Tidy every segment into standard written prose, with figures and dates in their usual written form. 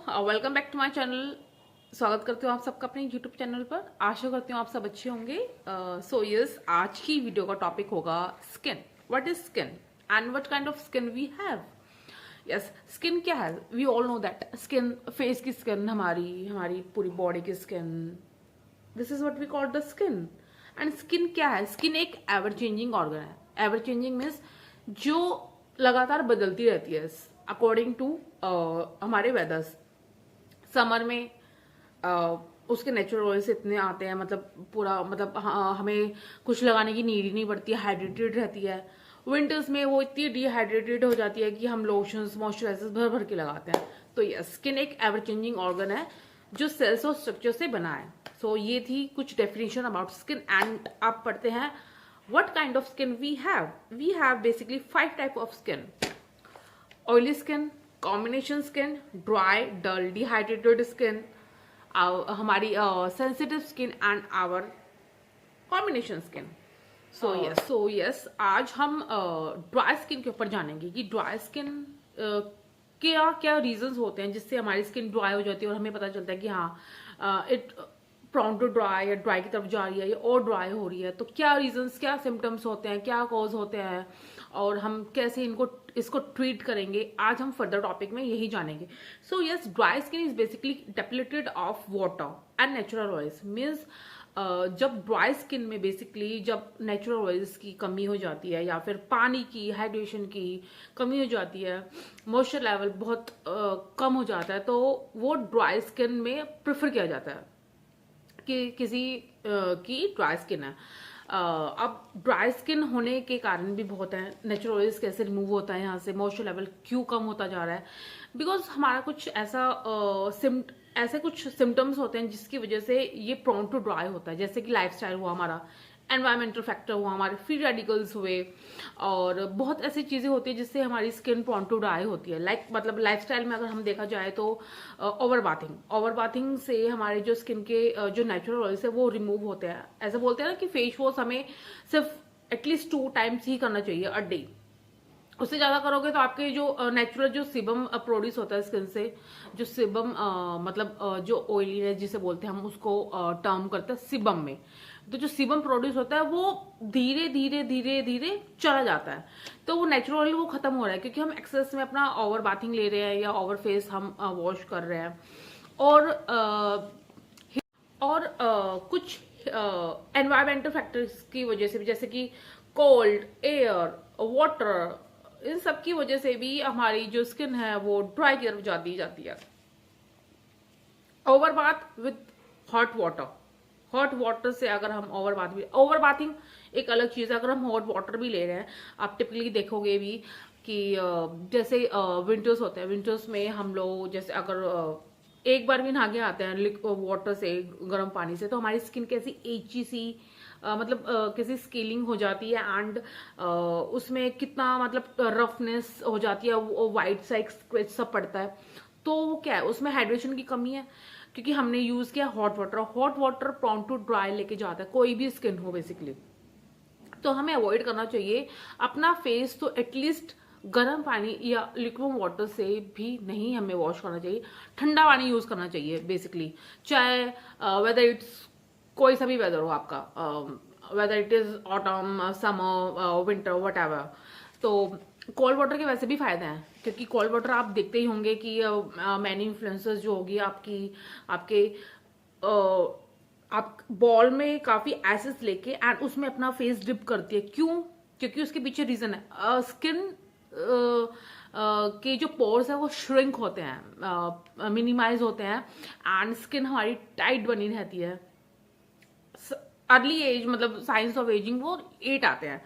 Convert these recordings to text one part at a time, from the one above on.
Welcome back to my channel. स्वागत करती हूँ आप सबका अपने यूट्यूब चैनल पर। आशा करती हूँ आप सब अच्छे होंगे। सो यस, आज की वीडियो का टॉपिक होगा skin. What is skin and what kind of skin we have. Yes, skin क्या है? We all know that skin, face की स्किन, हमारी हमारी पूरी बॉडी की skin, this is what we call the skin. And skin क्या है? Skin एक एवर चेंजिंग ऑर्गन है। एवर चेंजिंग मीन्स जो लगातार बदलती रहती है अकॉर्डिंग टू हमारे वेदर्स। समर में उसके नेचुरल ऑयल्स इतने आते हैं, मतलब पूरा, मतलब हमें कुछ लगाने की नीड ही नहीं पड़ती है, हाइड्रेटेड रहती है। विंटर्स में वो इतनी डिहाइड्रेटेड हो जाती है कि हम लोशंस, मॉइस्चराइजर्स भर भर के लगाते हैं। तो ये स्किन एक एवर चेंजिंग ऑर्गन है जो सेल्स और स्ट्रक्चर से बना है। सो ये थी कुछ डेफिनेशन अबाउट स्किन। एंड आप पढ़ते हैं what kind of skin we have. We have basically 5 type of skin: oily skin, combination skin, dry, dull, dehydrated skin, हमारी sensitive skin and our combination skin. So yes, आज हम dry skin के ऊपर जानेंगे कि ड्राई स्किन क्या क्या reasons होते हैं जिससे हमारी स्किन ड्राई हो जाती है और हमें पता चलता है कि हाँ इट प्रॉन टू ड्राई या ड्राई की तरफ जा रही है या और ड्राई हो रही है। तो क्या रीजंस, क्या सिम्टम्स होते हैं, क्या कॉज होते हैं और हम कैसे इसको ट्रीट करेंगे, आज हम फर्दर टॉपिक में यही जानेंगे। So yes, dry skin is basically depleted of water and natural oils. Means जब ड्राई स्किन में बेसिकली जब नेचुरल ऑयल्स की कमी हो जाती है या फिर पानी की, हाइड्रेशन की कमी हो जाती है, मॉइस्चर लेवल बहुत कम हो जाता है, तो वो ड्राई स्किन में प्रेफर किया जाता है कि किसी की ड्राई स्किन है। अब ड्राई स्किन होने के कारण भी बहुत है। नेचुरल ऑयल्स कैसे रिमूव होता है यहाँ से, मॉइस्चर लेवल क्यों कम होता जा रहा है? बिकॉज हमारा कुछ ऐसे कुछ सिम्टम्स होते हैं जिसकी वजह से ये प्रोन टू ड्राई होता है। जैसे कि लाइफस्टाइल हुआ हमारा, एनवायरमेंटल फैक्टर हुआ, हमारे फ्री रेडिकल्स हुए, और बहुत ऐसी चीजें होती है जिससे हमारी स्किन प्रोन टू ड्राई होती है। मतलब लाइफस्टाइल में अगर हम देखा जाए तो ओवर बाथिंग से हमारे जो स्किन के जो नेचुरल ऑयल्स है वो रिमूव होते हैं। ऐसा बोलते हैं ना कि फेस वॉश हमें सिर्फ एटलीस्ट 2 टाइम्स ही करना चाहिए अ डे। उससे ज्यादा करोगे तो आपके जो नेचुरल जो सीबम प्रोड्यूस होता है स्किन से, जो सीबम जो ऑयलीनेस जिसे बोलते हैं हम उसको टर्म करते हैं सीबम में। तो जो सीबम प्रोड्यूस होता है वो धीरे धीरे धीरे धीरे चला जाता है, तो वो नेचुरल ऑयल वो खत्म हो रहा है क्योंकि हम एक्सेस में अपना ओवर बाथिंग ले रहे हैं या ओवर फेस हम वॉश कर रहे हैं। और कुछ एनवायरमेंटल फैक्टर्स की वजह से भी, जैसे कि कोल्ड एयर, वाटर, इन सब की वजह से भी हमारी जो स्किन है वो ड्राई की तरफ जाती है। Over bath with hot water से अगर हम ओवर बाथिंग एक अलग चीज है। अगर हम हॉट वाटर भी ले रहे हैं, आप टिपिकली देखोगे भी कि जैसे विंटर्स होते हैं, विंटर्स में हम लोग जैसे अगर एक बार भी नहा के आते हैं वाटर से, गर्म पानी से, तो हमारी स्किन कैसी एची सी मतलब कैसी स्केलिंग हो जाती है एंड उसमें कितना मतलब रफनेस हो जाती है, वो वाइट सा एक स्क्रैच सा पड़ता है। तो वो क्या है, उसमें हाइड्रेशन की कमी है क्योंकि हमने यूज किया hot water prone to dry लेके जाता है, कोई भी स्किन हो बेसिकली। तो हमें अवॉइड करना चाहिए अपना फेस तो एटलीस्ट गर्म पानी या लिक्विड वाटर से भी नहीं हमें वॉश करना चाहिए, ठंडा पानी यूज करना चाहिए बेसिकली। चाहे वेदर इट्स कोई सा भी वेदर हो आपका, whether it is autumn, summer, winter, what ever. तो कोल्ड वाटर के वैसे भी फायदे हैं क्योंकि कोल्ड वाटर आप देखते ही होंगे कि मैनी इन्फ्लुएंसर्स जो होगी आपके आप बॉल में काफी एसिड्स लेके एंड उसमें अपना फेस डिप करती है। क्यों? क्योंकि उसके पीछे रीजन है, स्किन के जो पोर्स है वो श्रिंक होते हैं, मिनिमाइज होते हैं एंड स्किन हमारी टाइट बनी रहती है। अर्ली एज मतलब साइंस ऑफ एजिंग वो 8 आते हैं।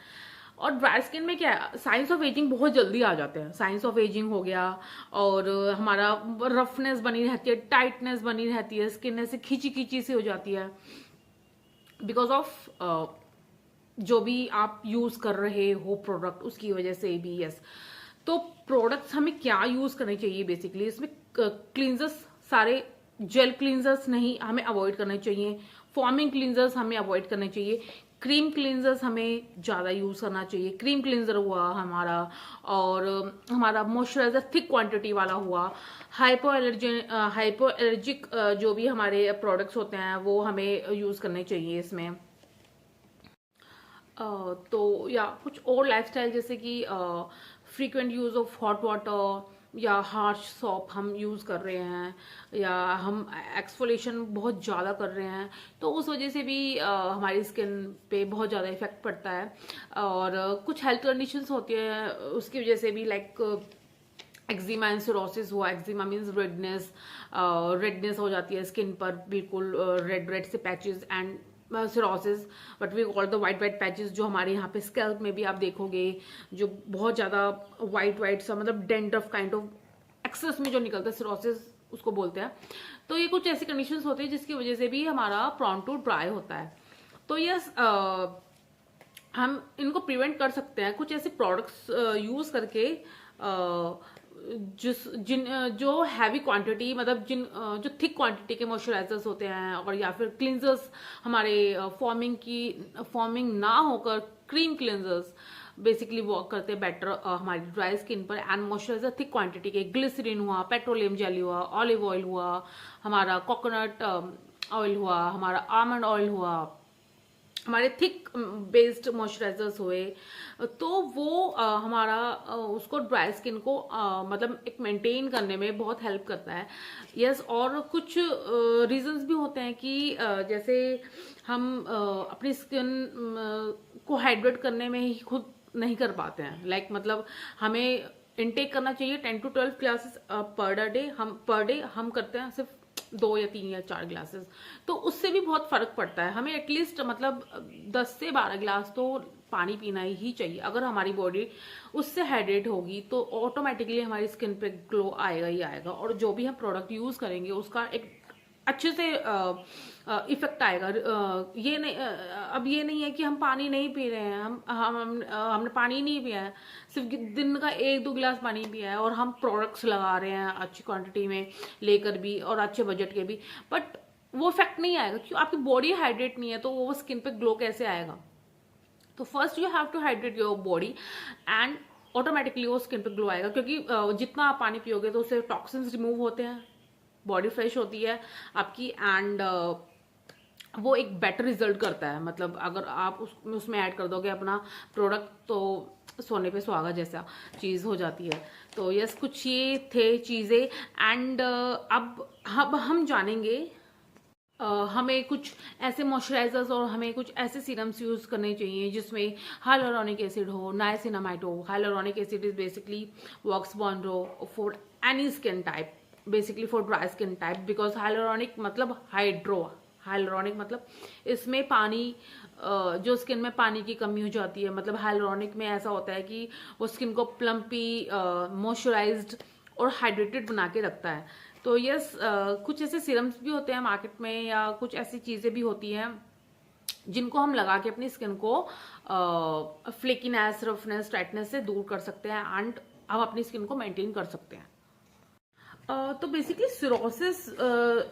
और ड्राई स्किन में क्या है, साइंस ऑफ एजिंग बहुत जल्दी आ जाते हैं। साइंस ऑफ एजिंग हो गया और हमारा रफनेस बनी रहती है, टाइटनेस बनी रहती है, स्किन ऐसे खींची खींची सी हो जाती है बिकॉज ऑफ जो भी आप यूज कर रहे हो प्रोडक्ट, उसकी वजह से भी। यस, तो प्रोडक्ट्स हमें क्या यूज करने चाहिए बेसिकली, इसमें क्लींजर्स, सारे जेल क्लींजर्स नहीं हमें अवॉइड करने चाहिए, फॉर्मिंग क्लींजर्स हमें अवॉइड करने चाहिए। क्रीम क्लींजर्स हमें ज़्यादा यूज़ करना चाहिए। क्रीम क्लींजर हुआ हमारा, और हमारा मॉइस्चराइजर थिक क्वांटिटी वाला हुआ। हाइपो एलर्जिक जो भी हमारे प्रोडक्ट्स होते हैं वो हमें यूज़ करने चाहिए इसमें। तो या कुछ और लाइफस्टाइल जैसे कि frequent use of hot water या हार्श सोप हम यूज़ कर रहे हैं, या हम एक्सफोलेशन बहुत ज़्यादा कर रहे हैं, तो उस वजह से भी हमारी स्किन पे बहुत ज़्यादा इफेक्ट पड़ता है। और कुछ हेल्थ कंडीशंस होती हैं उसकी वजह से भी, लाइक एक्जिमा एंड सिरोसिस हुआ। एक्जिमा मीन्स रेडनेस, रेडनेस हो जाती है स्किन पर, बिल्कुल रेड रेड से patches, and cirrhosis but we call the white white patches, जो हमारे यहाँ पे स्कैल्प में भी आप देखोगे, जो बहुत ज़्यादा वाइट वाइट सा, मतलब डेंड्रफ काइंड ऑफ एक्सेस में जो निकलता है, सिरोसिस उसको बोलते हैं। तो ये कुछ ऐसी कंडीशंस होती है जिसकी वजह से भी हमारा प्रॉन टू ड्राई होता है। तो यस, हम इनको प्रिवेंट कर सकते हैं कुछ ऐसे प्रोडक्ट्स यूज करके, जो हैवी क्वांटिटी, मतलब जो थिक क्वांटिटी के मॉइस्चराइजर्स होते हैं, और या फिर क्लींजर्स हमारे फॉर्मिंग ना होकर क्रीम क्लींजर्स बेसिकली वर्क करते हैं बेटर हमारी ड्राई स्किन पर। एंड मॉइस्चराइजर थिक क्वांटिटी के, ग्लिसरीन हुआ, पेट्रोलियम जेली हुआ, ऑलिव ऑयल हुआ, हमारा कोकोनट ऑयल हुआ, हमारा आमंड ऑयल हुआ, हमारे थिक बेस्ड मॉइस्चराइजर्स हुए, तो वो हमारा उसको ड्राई स्किन को मतलब एक मेंटेन करने में बहुत हेल्प करता है। यस, और कुछ रीजंस भी होते हैं कि जैसे हम अपनी स्किन को हाइड्रेट करने में ही खुद नहीं कर पाते हैं। लाइक मतलब हमें इनटेक करना चाहिए 10 to 12 ग्लासेस पर डे हम करते हैं सिर्फ 2 या 3 या 4 ग्लासेस, तो उससे भी बहुत फर्क पड़ता है। हमें एटलीस्ट मतलब 10 से 12 ग्लास तो पानी पीना ही चाहिए। अगर हमारी बॉडी उससे हाइड्रेट होगी तो ऑटोमेटिकली हमारी स्किन पे ग्लो आएगा ही आएगा, और जो भी हम प्रोडक्ट यूज करेंगे उसका एक अच्छे से इफेक्ट आएगा। ये नहीं, अब ये नहीं है कि हम पानी नहीं पी रहे हैं, हमने पानी नहीं पिया है, सिर्फ दिन का 1-2 गिलास पानी पिया है, और हम प्रोडक्ट्स लगा रहे हैं अच्छी क्वांटिटी में लेकर भी, और अच्छे बजट के भी, बट वो इफेक्ट नहीं आएगा क्योंकि आपकी बॉडी हाइड्रेट नहीं है, तो वो स्किन पे ग्लो कैसे आएगा। तो first you have to hydrate your body, and automatically वो स्किन पे ग्लो आएगा, क्योंकि जितना आप पानी पियोगे तो उससे टॉक्सिन्स रिमूव होते हैं, बॉडी फ्रेश होती है आपकी, एंड वो एक बेटर रिजल्ट करता है। मतलब अगर आप उसमें ऐड कर दोगे अपना प्रोडक्ट, तो सोने पे सुहागा जैसा चीज़ हो जाती है। तो यस, कुछ ये थे चीज़ें, एंड अब हम जानेंगे हमें कुछ ऐसे मॉइस्चराइजर्स और हमें कुछ ऐसे सीरम्स यूज करने चाहिए जिसमें हाइलुरोनिक एसिड हो, नाइसिनामाइड हो। Hyaluronic acid is basically works wonders for any skin type, basically for dry skin type, because hyaluronic मतलब हाइलुरोनिक मतलब इसमें पानी, जो स्किन में पानी की कमी हो जाती है, मतलब हाइलुरोनिक में ऐसा होता है कि वो स्किन को प्लम्पी, मॉइस्चराइज्ड और हाइड्रेटेड बना के रखता है। तो यस, कुछ ऐसे सीरम्स भी होते हैं मार्केट में, या कुछ ऐसी चीजें भी होती हैं जिनको हम लगा के अपनी स्किन को फ्लेकीनेस, रफनेस, टाइटनेस से दूर कर सकते हैं, एंड हम अपनी स्किन को मेंटेन कर सकते हैं। तो बेसिकली सिरोसिस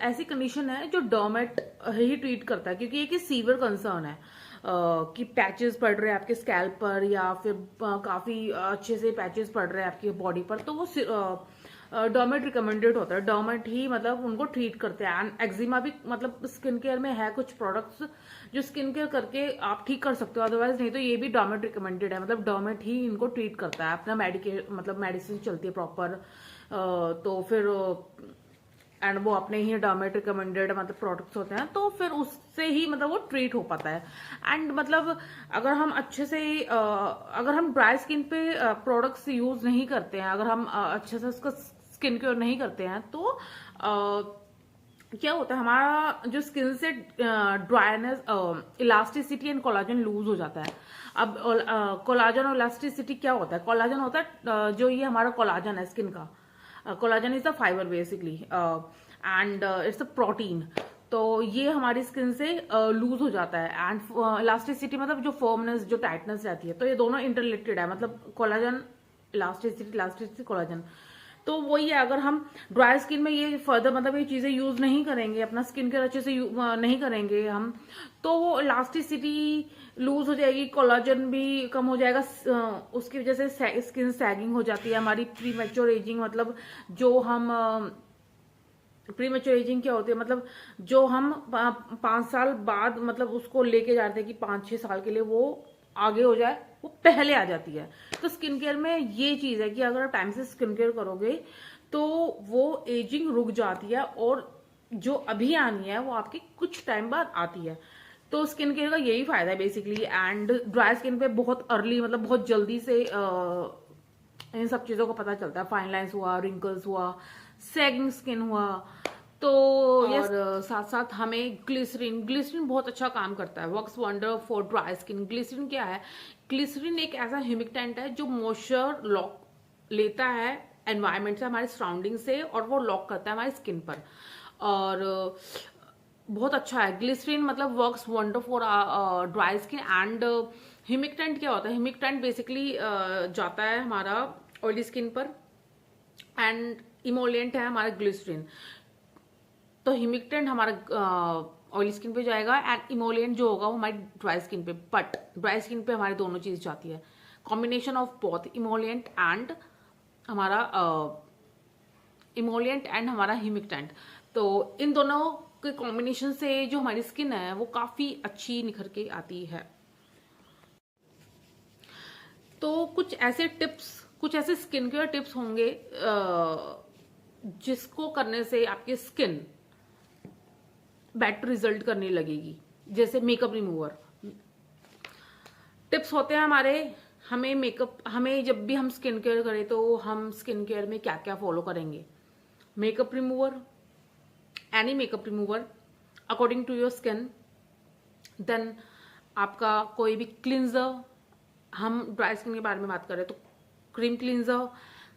ऐसी कंडीशन है जो डर्मेट ही ट्रीट करता है, क्योंकि एक सीवियर कंसर्न है कि पैचेस पड़ रहे हैं आपके स्कैल्प पर, या फिर काफी अच्छे से पैचेस पड़ रहे हैं आपकी बॉडी पर, तो वो डर्मेट रिकमेंडेड होता है। डर्मेट ही मतलब उनको ट्रीट करते हैं। एंड एक्जिमा भी मतलब स्किन केयर में है कुछ प्रोडक्ट्स जो स्किन केयर करके आप ठीक कर सकते हो, अदरवाइज नहीं तो ये भी डर्मेट रिकमेंडेड है। मतलब डर्मेट ही इनको ट्रीट करता है, अपना मतलब मेडिसिन चलती है प्रॉपर, तो फिर एंड वो अपने ही डर्मेट रिकमेंडेड मतलब प्रोडक्ट्स होते हैं, तो फिर उससे ही मतलब वो ट्रीट हो पाता है। एंड मतलब अगर हम अच्छे से अगर हम ड्राई स्किन पे प्रोडक्ट्स यूज नहीं करते हैं, अगर हम अच्छे से उसका स्किन केयर नहीं करते हैं, तो क्या होता है, हमारा जो स्किन से dryness, elasticity and collagen loose हो जाता है। अब कोलाजन और इलास्टिसिटी क्या होता है? कोलाजन होता है जो ये हमारा कोलाजन है स्किन का, collagen is the fibre basically, and it's a protein. तो ये हमारी स्किन से लूज हो जाता है, एंड इलास्टिसिटी मतलब जो फर्मनेस, जो टाइटनेस रहती है, तो ये दोनों इंटररिलेटेड है। मतलब कोलाजन इलास्टिसिटी, इलास्टिसिटी कोलाजन। तो वही है, अगर हम ड्राई स्किन में ये फर्दर मतलब ये चीजें यूज नहीं करेंगे, अपना स्किन केयर अच्छे से नहीं करेंगे हम, तो वो इलास्टिसिटी लूज हो जाएगी, कोलाजन भी कम हो जाएगा, उसकी वजह से स्किन सैगिंग हो जाती है हमारी। प्री मैच्योर एजिंग मतलब जो हम प्री मैच्योर एजिंग क्या होती है, मतलब जो हम 5 साल बाद मतलब उसको लेके जाते हैं कि 5-6 साल के लिए वो आगे हो जाए, वो पहले आ जाती है। तो स्किन केयर में ये चीज है कि अगर आप टाइम से स्किन केयर करोगे तो वो एजिंग रुक जाती है, और जो अभी आनी है वो आपकी कुछ टाइम बाद आती है। तो स्किन केयर का यही फायदा है बेसिकली। एंड ड्राई स्किन पे बहुत अर्ली मतलब बहुत जल्दी से इन सब चीजों को पता चलता है। फाइन लाइंस हुआ, रिंकल्स हुआ, सैगिंग स्किन हुआ। तो और साथ साथ हमें ग्लिसरीन बहुत अच्छा काम करता है। Works wonder for dry skin. Glycerine क्या है? ग्लिसरीन एक ऐसा ह्यूमिकटेंट है जो मॉइस्चर लॉक लेता है एनवायरमेंट से, हमारे सराउंडिंग से, और वो लॉक करता है हमारी स्किन पर, और बहुत अच्छा है ग्लिसरीन। मतलब works wonder for dry skin. And humectant क्या होता है? ह्यूमिकटेंट बेसिकली जाता है हमारा ऑयली स्किन पर, एंड इमोलिएंट है हमारा ग्लिसरीन। तो ह्यूमिकटेंट हमारा ऑयली स्किन पे जाएगा, एंड इमोलिएंट जो होगा वो हमारी ड्राई स्किन पे। बट ड्राई स्किन पे हमारी दोनों चीज जाती है, combination of both emollient and हमारा ह्यूमिकटेंट। तो इन दोनों के कॉम्बिनेशन से जो हमारी स्किन है वो काफी अच्छी निखर के आती है। तो कुछ ऐसे स्किन केयर टिप्स होंगे जिसको करने से आपकी स्किन बेटर रिजल्ट करने लगेगी। जैसे मेकअप रिमूवर टिप्स होते हैं हमारे। हमें जब भी हम स्किन केयर करें तो हम स्किन केयर में क्या क्या फॉलो करेंगे? Makeup remover, any makeup remover according to your skin. Then आपका कोई भी क्लिंजर, हम ड्राई स्किन के बारे में बात करें तो क्रीम क्लिंजर,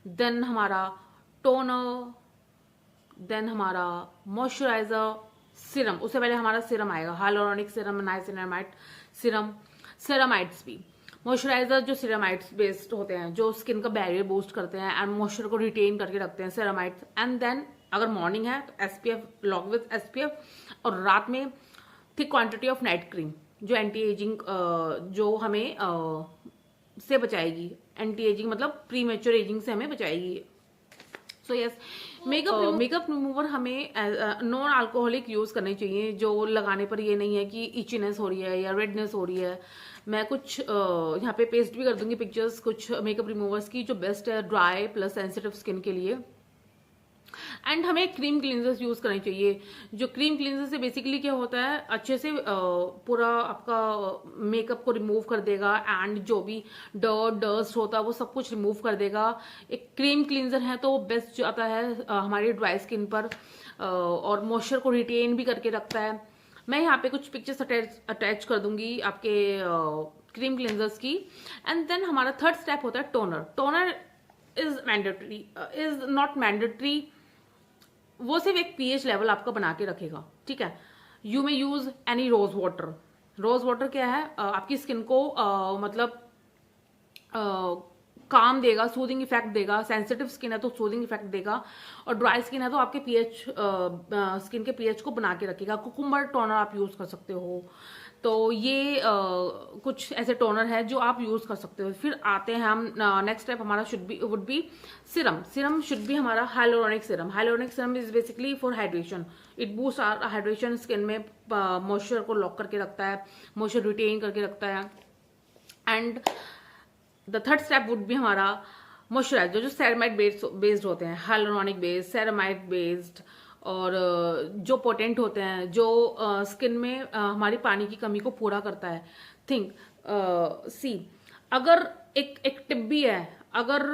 देन हमारा टोनर, देन हमारा मॉइस्चराइजर, सीरम। उससे पहले हमारा सीरम आएगा, hyaluronic serum, niacinamide serum, ceramides भी। मॉइस्चराइजर जो सीरामाइड्स बेस्ड होते हैं, जो स्किन का बैरियर बूस्ट करते हैं एंड मॉइस्चर को रिटेन करके रखते हैं, सेरामाइड्स। एंड देन अगर मॉर्निंग है तो एसपीएफ, लॉग विथ एसपीएफ, और रात में thick quantity of night cream जो एंटी एजिंग जो हमें से बचाएगी। एंटी एजिंग मतलब प्री मैच्योर एजिंग से हमें बचाएगी। सो यस, मेकअप रिमूवर हमें नॉन अल्कोहलिक यूज करने चाहिए, जो लगाने पर ये नहीं है कि इचीनेस हो रही है या रेडनेस हो रही है। मैं कुछ यहाँ पे पेस्ट भी कर दूंगी पिक्चर्स कुछ मेकअप रिमूवर्स की जो बेस्ट है ड्राई प्लस सेंसिटिव स्किन के लिए। एंड हमें क्रीम क्लींजर्स यूज करने चाहिए। जो क्रीम क्लींजर से बेसिकली क्या होता है, अच्छे से पूरा आपका मेकअप को रिमूव कर देगा, एंड जो भी डस्ट होता है वो सब कुछ रिमूव कर देगा। एक क्रीम क्लींजर है तो वो बेस्ट जाता है हमारी ड्राई स्किन पर, और मॉइस्चर को रिटेन भी करके रखता है। मैं यहाँ पे कुछ पिक्चर्स अटैच कर दूंगी आपके क्रीम क्लींजर्स की। एंड देन हमारा थर्ड स्टेप होता है toner. Toner is mandatory, is not mandatory, वो सिर्फ एक पीएच लेवल आपका बना के रखेगा, ठीक है। You may use any rose water. Rose water क्या है, आपकी स्किन को मतलब काम देगा, सूदिंग इफेक्ट देगा। सेंसिटिव स्किन है तो सूदिंग इफेक्ट देगा, और ड्राई स्किन है तो आपके पीएच स्किन के पीएच को बना के रखेगा। कुकुम्बर टोनर आप यूज कर सकते हो। तो ये कुछ ऐसे टोनर है जो आप यूज कर सकते हो। फिर आते हैं हम नेक्स्ट स्टेप हमारा would be serum. Serum should be हमारा hyaluronic serum. Hyaluronic serum is basically for hydration. It boost our hydration, skin में मॉइस्चर को लॉक करके रखता है, मॉइस्चर रिटेन करके रखता है। And the third step would be हमारा मॉइस्चराइजर, जो सेरामाइड बेस्ड होते हैं, हाइलुरोनिक बेस्ड, सेरामाइड बेस्ड, और जो पोटेंट होते हैं, जो स्किन में हमारी पानी की कमी को पूरा करता है। थिंक सी, अगर एक टिप भी है, अगर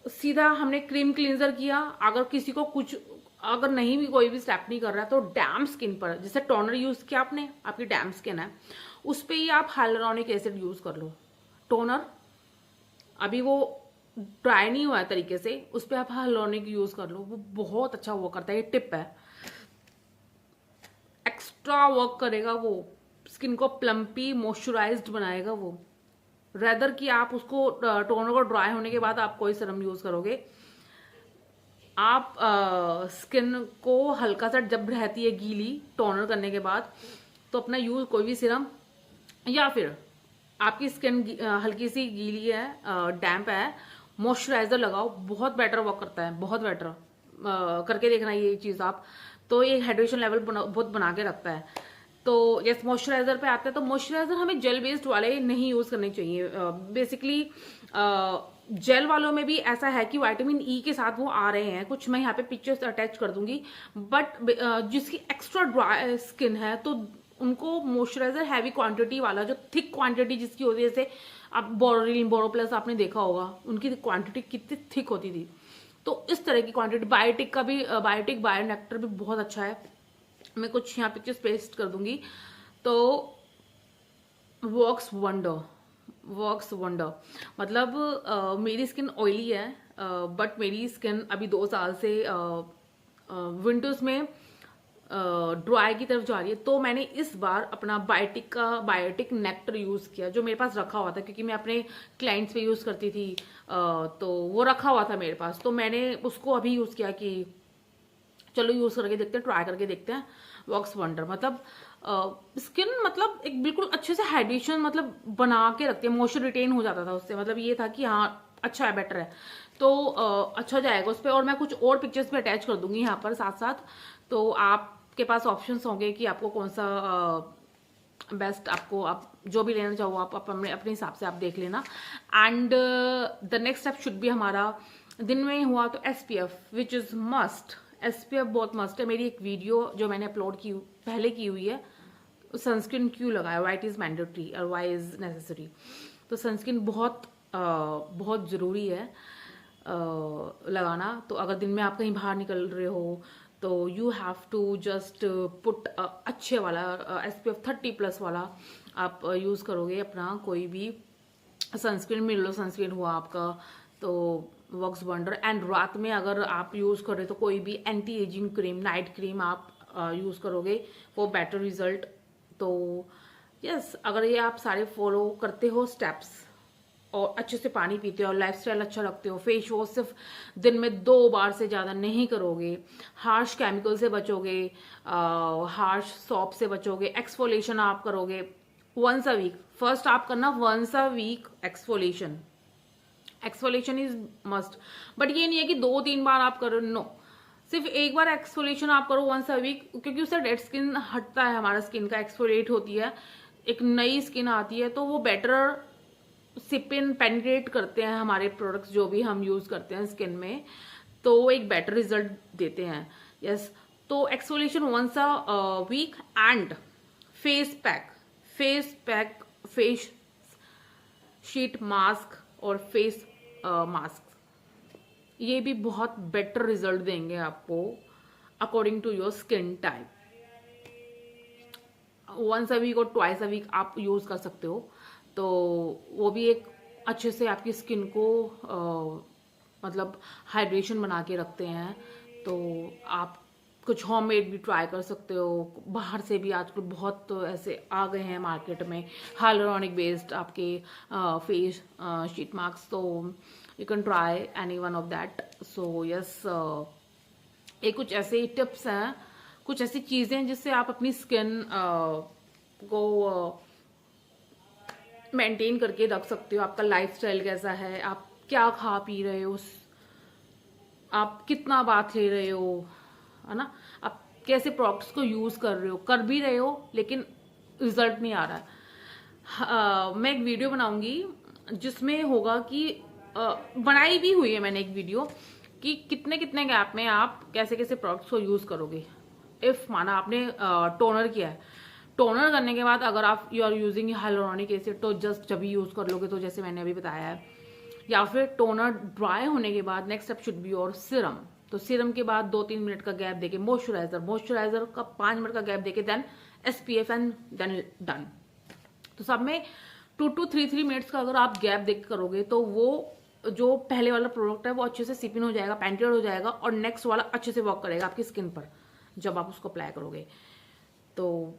सीधा हमने क्रीम क्लींजर किया, अगर किसी को कुछ अगर नहीं भी कोई भी स्टेप नहीं कर रहा है तो डैम स्किन पर, जैसे टोनर यूज किया आपने, आपकी डैम स्किन है, उस पर ही आप हाइलुरोनिक एसिड यूज कर लो। टोनर अभी वो ड्राई नहीं हुआ है तरीके से, उस पर आप हाइलुरोनिक यूज कर लो, वो बहुत अच्छा वर्क करता है। ये टिप है, एक्स्ट्रा वर्क करेगा वो, स्किन को प्लम्पी मॉइस्चराइज्ड बनाएगा वो, रेदर कि आप उसको टोनर को ड्राई होने के बाद आप कोई सीरम यूज करोगे। आप स्किन को हल्का सा जब रहती है गीली टोनर करने के बाद, तो अपना यूज कोई भी सीरम, या फिर आपकी स्किन हल्की सी गीली है, डैम्प है, मॉइस्चराइजर लगाओ, बहुत बेटर वर्क करता है, बहुत बेटर। करके देखना ये चीज आप, तो ये हाइड्रेशन लेवल बहुत बना के रखता है। तो यस, मॉइस्चराइजर पे आते हैं, तो मॉइस्चराइजर हमें जेल बेस्ड वाले नहीं यूज करने चाहिए। बेसिकली जेल वालों में भी ऐसा है कि विटामिन ई के साथ वो आ रहे हैं कुछ, मैं यहाँ पे पिक्चर्स अटैच कर दूंगी, बट जिसकी एक्स्ट्रा ड्राई स्किन है तो उनको मॉइस्चराइजर हैवी क्वांटिटी वाला, जो थिक क्वांटिटी जिसकी होती है, जैसे आप बोरोलिन, बोरोप्लस आपने देखा होगा, उनकी क्वांटिटी कितनी थिक होती थी। तो इस तरह की क्वांटिटी, बायोटिक का भी, बायोटिक बायोनेक्टर भी बहुत अच्छा है, मैं कुछ यहाँ पिक्चर्स पेस्ट कर दूंगी। तो वर्क्स वंडर, वर्क्स वंडर मतलब मेरी स्किन ऑयली है, बट मेरी स्किन अभी 2 साल से विंटर्स में ड्राई की तरफ जा रही है। तो मैंने इस बार अपना बायोटिक का बायोटिक नेक्टर यूज किया, जो मेरे पास रखा हुआ था, क्योंकि मैं अपने क्लाइंट्स पे यूज करती थी, तो वो रखा हुआ था मेरे पास, तो मैंने उसको अभी यूज किया कि चलो यूज करके देखते हैं, ट्राई करके देखते हैं। वर्क्स वंडर मतलब स्किन मतलब एक बिल्कुल अच्छे से हाइड्रेशन मतलब बना के रखती है, मॉइस्चर रिटेन हो जाता था उससे, मतलब ये था कि हाँ अच्छा है, बेटर है, तो अच्छा जाएगा उस पर। और मैं कुछ और पिक्चर्स भी अटैच कर दूंगी यहाँ पर साथ साथ, तो आपके पास ऑप्शंस होंगे कि आपको कौन सा बेस्ट, आपको आप जो भी लेना चाहो आप अपने हिसाब से आप देख लेना। And the next step should be हमारा, दिन में हुआ तो SPF which is must, SPF बहुत मस्ट है। मेरी एक वीडियो जो मैंने अपलोड की पहले की हुई है, सनस्क्रीन क्यों लगाया, वाई इट इज मैंडेटरी और वाई इज नेसेसरी। तो सनस्क्रीन बहुत जरूरी है लगाना। तो अगर दिन में आप कहीं बाहर निकल रहे हो तो you have to just put अच्छे वाला SPF 30+ वाला आप यूज करोगे अपना, कोई भी सनस्क्रीन, मिलो सनस्क्रीन हुआ आपका, तो वर्क्स वंडर। एंड रात में अगर आप यूज कर रहे तो कोई भी anti ageing cream, night cream आप यूज करोगे वो बेटर रिजल्ट। तो यस, अगर ये आप सारे फॉलो करते हो स्टेप्स, और अच्छे से पानी पीते हो, लाइफस्टाइल अच्छा रखते हो, फेस वॉश सिर्फ दिन में 2 बार से ज़्यादा नहीं करोगे, हार्श केमिकल से बचोगे, हार्श सॉप से बचोगे, एक्सफोलेशन आप करोगे वंस अ वीक। फर्स्ट आप करना once a week exfoliation, exfoliation is must. But ये नहीं है कि 2-3 बार आप करो, नो, सिर्फ एक बार एक्सफोलेशन आप करो वंस अ वीक, क्योंकि उससे डेड स्किन हटता है, हमारा स्किन का एक्सफोलेट होती है, एक नई स्किन आती है, तो वो बेटर सिप इन पेनिट्रेट करते हैं हमारे प्रोडक्ट्स जो भी हम यूज करते हैं स्किन में, तो वो एक बेटर रिजल्ट देते हैं। यस, तो exfoliation once a week. And face pack, face sheet mask और फेस मास्क, ये भी बहुत बेटर रिजल्ट देंगे आपको according to your skin type. Once a week और ट्वाइस अ वीक आप यूज कर सकते हो, तो वो भी एक अच्छे से आपकी स्किन को मतलब हाइड्रेशन बना के रखते हैं। तो आप कुछ होममेड भी ट्राई कर सकते हो, बाहर से भी आजकल बहुत तो ऐसे आ गए हैं मार्केट में हाइलुरोनिक बेस्ड आपके फेस शीट मास्क, तो you can try any one of that. So yes, ये कुछ ऐसे टिप्स हैं, कुछ ऐसी चीजें जिससे आप अपनी स्किन को मेंटेन करके रख सकते हो। आपका लाइफस्टाइल कैसा है, आप क्या खा पी रहे हो, आप कितना बात ले रहे हो, है ना, आप कैसे प्रोडक्ट्स को यूज कर रहे हो, कर भी रहे हो लेकिन रिजल्ट नहीं आ रहा है। मैं एक वीडियो बनाऊंगी जिसमें होगा कि बनाई भी हुई है मैंने एक वीडियो कि कितने कितने गैप में आप कैसे कैसे प्रोडक्ट्स को यूज करोगे। इफ माना आपने टोनर किया है, टोनर करने के बाद अगर आप you are using hyaluronic acid तो जस्ट जब यूज कर लोगे, तो जैसे मैंने अभी बताया है। या फिर टोनर ड्राई होने के बाद next step should be your serum, तो सीरम के बाद 2-3 मिनट का गैप देके मॉइस्चराइजर का 5 मिनट का गैप देके then SPF and then done. तो सब में 2 to 3 मिनट्स का अगर आप गैप देख करोगे तो वो जो पहले वाला प्रोडक्ट है वो अच्छे से सिप इन हो जाएगा, पेनिट्रेट हो जाएगा, और नेक्स्ट वाला अच्छे से वर्क करेगा आपकी स्किन पर जब आप उसको अप्लाई करोगे। तो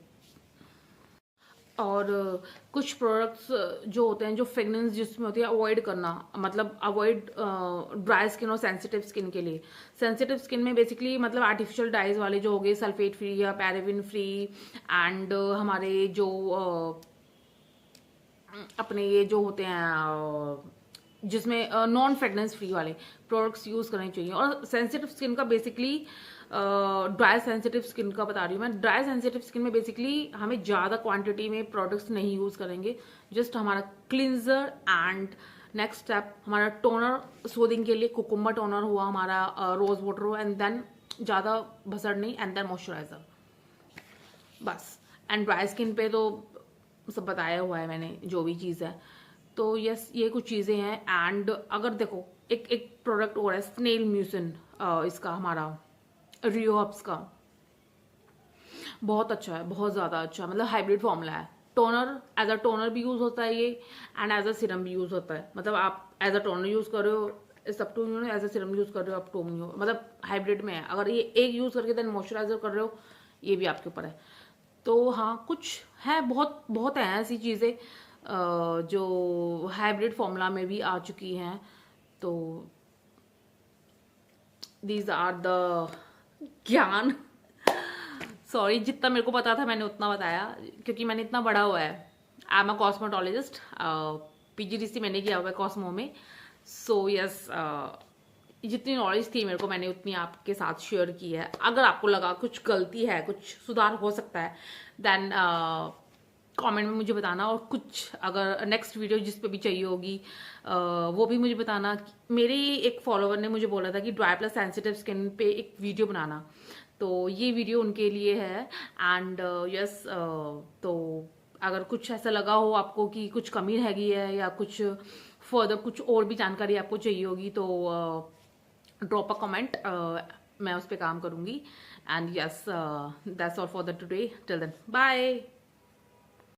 और कुछ प्रोडक्ट्स जो होते हैं, जो फ्रेगनेंस जिसमें होती है, अवॉइड करना, मतलब अवॉइड ड्राई स्किन और सेंसिटिव स्किन के लिए। सेंसिटिव स्किन में बेसिकली मतलब आर्टिफिशियल डाइज वाले जो हो गए, सल्फेट फ्री या पैराबिन फ्री, एंड हमारे जो अपने ये जो होते हैं जिसमें नॉन फ्रेगनेंस फ्री वाले प्रोडक्ट्स यूज करने चाहिए। और सेंसिटिव स्किन का बेसिकली ड्राई सेंसिटिव स्किन का बता रही हूँ मैं। ड्राई सेंसिटिव स्किन में बेसिकली हमें ज़्यादा क्वांटिटी में प्रोडक्ट्स नहीं यूज़ करेंगे, जस्ट हमारा क्लिंजर एंड नेक्स्ट स्टेप हमारा टोनर सूदिंग के लिए कुकुम्बर टोनर हुआ, हमारा रोज वाटर हुआ, एंड देन ज़्यादा भसड़ नहीं, एंड देन मॉइस्चराइजर, बस। एंड ड्राई स्किन पे तो सब बताया हुआ है मैंने जो भी चीज़ है। तो यस, ये कुछ चीज़ें हैं। एंड अगर देखो एक प्रोडक्ट और है स्नेल म्यूसिन, इसका हमारा रियो हब्स का, बहुत अच्छा है, बहुत ज़्यादा अच्छा, मतलब हाइब्रिड फॉर्मूला है। टोनर एज अ टोनर भी यूज़ होता है ये, एंड एज अ सीरम भी यूज़ होता है। मतलब आप एज अ टोनर यूज़ कर रहे हो, is up to you, as a serum use कर रहे हो, अप टू यू, मतलब हाइब्रिड में है। अगर ये एक यूज़ करके देन मॉइस्चराइजर कर रहे हो, ये भी आपके ऊपर है। तो हाँ, कुछ है, बहुत बहुत है ऐसी चीज़ें जो हाइब्रिड फॉर्मूला में भी आ चुकी हैं। तो दीज आर द ज्ञान। सॉरी, जितना मेरे को पता था मैंने उतना बताया, क्योंकि मैंने इतना बड़ा हुआ है। I am a cosmetologist, PGDC मैंने किया हुआ है कॉस्मो में। सो यस, जितनी नॉलेज थी मेरे को मैंने उतनी आपके साथ शेयर की है। अगर आपको लगा कुछ गलती है, कुछ सुधार हो सकता है, देन कमेंट में मुझे बताना। और कुछ अगर नेक्स्ट वीडियो जिस पे भी चाहिए होगी वो भी मुझे बताना। मेरे एक फॉलोवर ने मुझे बोला था कि ड्राई प्लस सेंसिटिव स्किन पे एक वीडियो बनाना, तो ये वीडियो उनके लिए है। एंड यस, तो अगर कुछ ऐसा लगा हो आपको कि कुछ कमी रह गई है या कुछ फर्दर कुछ और भी जानकारी आपको चाहिए होगी, तो ड्रॉप अ कमेंट, मैं उस पर काम करूँगी। And yes, that's all for the today, till then bye.